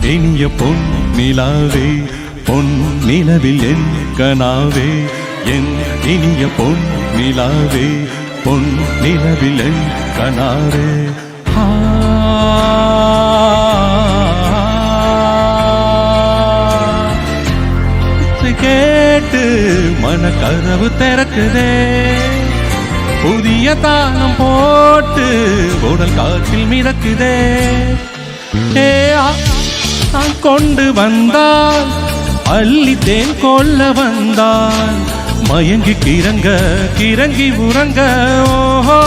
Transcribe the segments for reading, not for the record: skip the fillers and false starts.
இனிய பொன் நிலாவே பொன் நிலவில் என் கனாவே என் இனிய பொன் நிலாவே பொன் நிலவில் என் கனாவே கேட்டு மனக்கதவு திறக்குதே புதிய தாளம் போட்டு உடல் காற்றில் மிதக்குதே நான் கொண்டு வந்தால் அள்ளித்தேன் கொல்ல வந்தால் மயங்கி கிறங்கி உறங்க ஓஹோ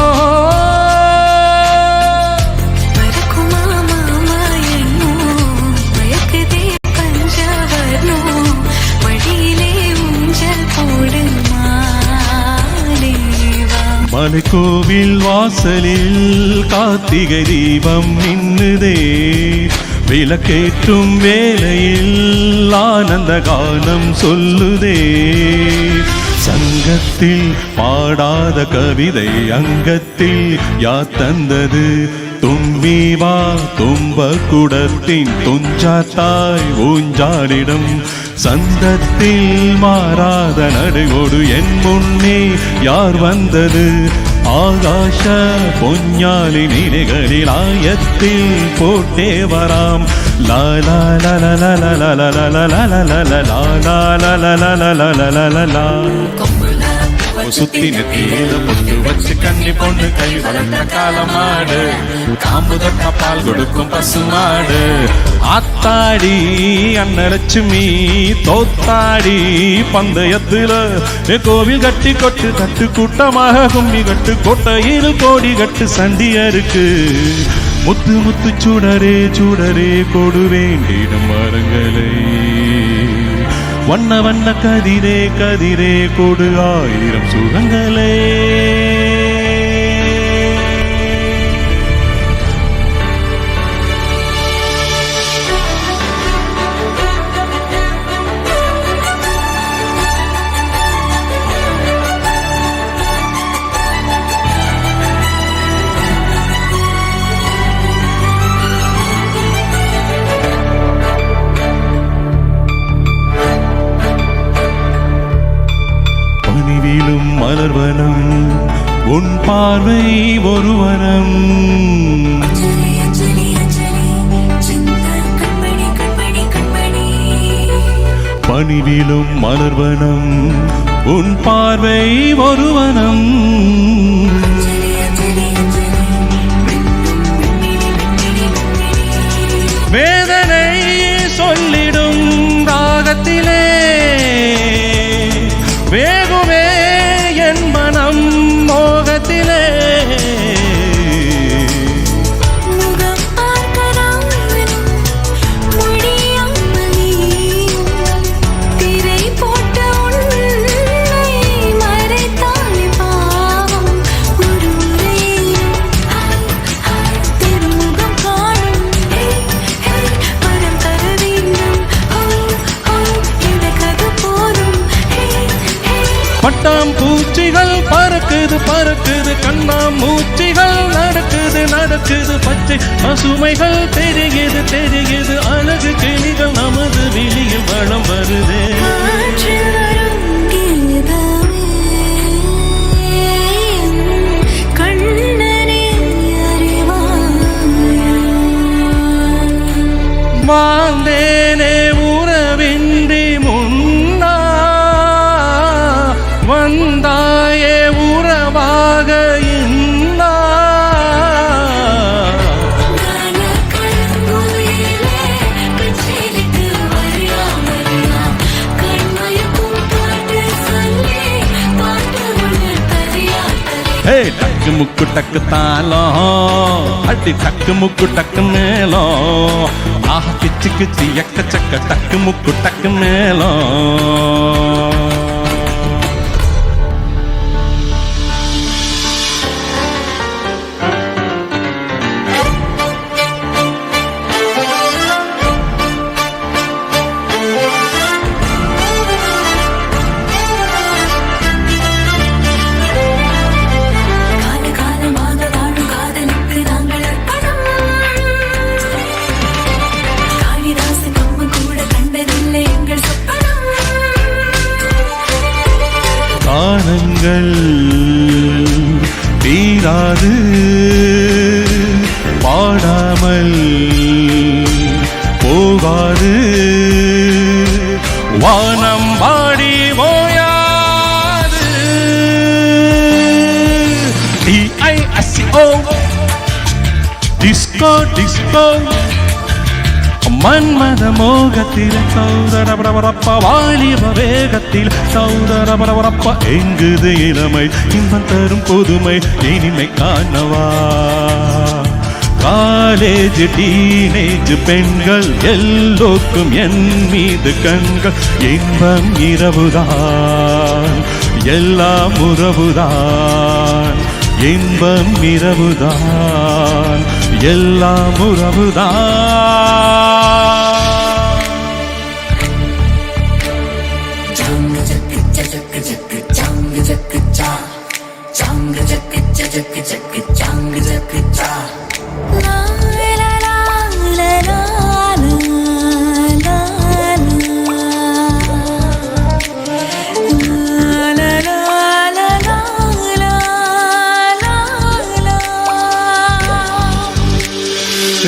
மலைக்கோவில் வாசலில் கார்த்திகை தீபம் நின்னுதே விளக்கேற்றும் வேளையில் ஆனந்த கானம் சொல்லுதே சங்கத்தில் பாடாத கவிதை அங்கத்தில் யாத்தந்தது தும்பிவா தும்ப குடத்தின் துஞ்சாத்தாய் ஊஞ்சாலிடம் சந்தத்தில் மாறாத நடுகொடு என் முன்னே யார் வந்தது ஆகாஷ பொஞ்ஞாலி நிலைகளில் ஆயத்தில் போட்டே வராம் லாலா சுத்தி நெத்தியில பொட்டு வச்சு கண்ணி பொண்ணு கை வளர்ந்த காலமாடு காம்பு தொட்ட பால் கொடுக்கும் பசுமாடு ஆத்தாடி அன்னலட்சுமி தோத்தாடி பந்தயத்துல கோவில் கட்டி கொட்டு கட்டு கூட்டமாக கும்மி கட்டு கோட்டையில் கோடி கட்டு சண்டியருக்கு முத்து முத்து சூடரே கொடு வேண்டிடும் மரங்களை வண்ண வண்ண கதிரே கொடு ஆயிரம் சுகங்களே மலர்வனம் உன் பார்வை ஒரு வனம் பணிவிலும் மலர்வனம் உன் பார்வை ஒரு வனம் வேதனை சொல்லிடும் ராகத்திலே வேகுமே என் மனம் மோகத்திலே பட்டாம் பூச்சிகள் பறக்குது கண்ணாம் மூச்சிகள் நடக்குது பச்சை பசுமைகள் தெரியுது அழகு கிளிகள் நமது வெளியில் வளம் வருதே வாழ்ந்தேனே உறவின்றி முன்னா வந்தாயே உறவாக இன்னா டக்கு முக்கு டக்கு தாளம் அடி டக்கு முக்கு டக்கு மேளம் ஆஹா கிச்சு எக்க சக்க டக்கு முக்கு டக்கு மேளம் வாடாமல் போகாது வானம் வாடி ஓயாது DISCO டிஸ்கோ டிஸ்கோ மன்மத மோகத்தில் சௌதரபரப்ப வாலிப வேகத்தில் சௌதரபரப்ப எங்குது இளமை இன்பம் தரும் புதுமை இனிமை காணவா காலேஜ் டீனேஜ் பெண்கள் எல்லோருக்கும் என் மீது கண்கள் இன்பம் இரவுதான் எல்லாம் உறவுதான் இன்பம் இரவுதான் எல்லாம் உறவுதான் Chang chak chak chak chang chak cha chang chak chak chak chang chak cha la la la la la la la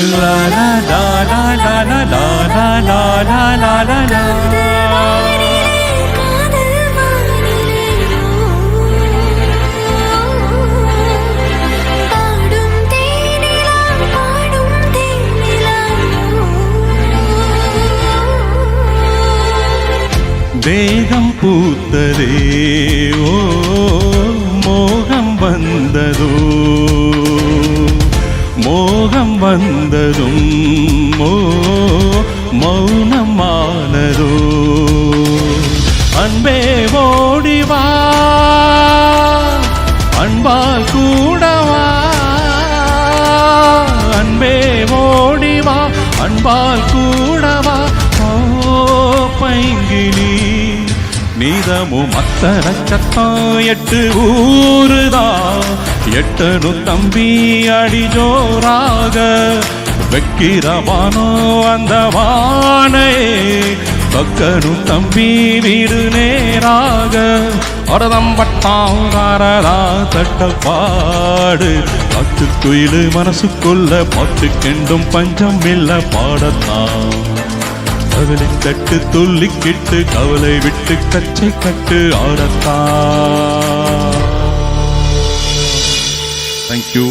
la la la la la la la la la la la வேகம் பூத்ததே ஓ மோகம் வந்ததோ மோகம் வந்ததும் ஓ மௌனமானதோ அன்பே ஓடிவா அன்பால் கூடவா அன்பே ஓடிவா அன்பால் கூடவா ஓ பைங்கினி நீதமும் அத்தர சத்தம் எட்டு ஊருதா எட்டனு தம்பி அடி ஜோராக வெக்கிரவானோ அந்த வானே பக்கனு தம்பி வீடு நேராக அடதம்பட்டாரதா தட்டப்பாடு பத்து குயிலு மனசுக்குள்ள பாட்டு கெண்டும் பஞ்சம் இல்ல பாடத்தான் கவலின் கட்டு துள்ளிக்கிட்டு கவலை விட்டு கச்சை கட்டு ஆடத்தான். Thank you.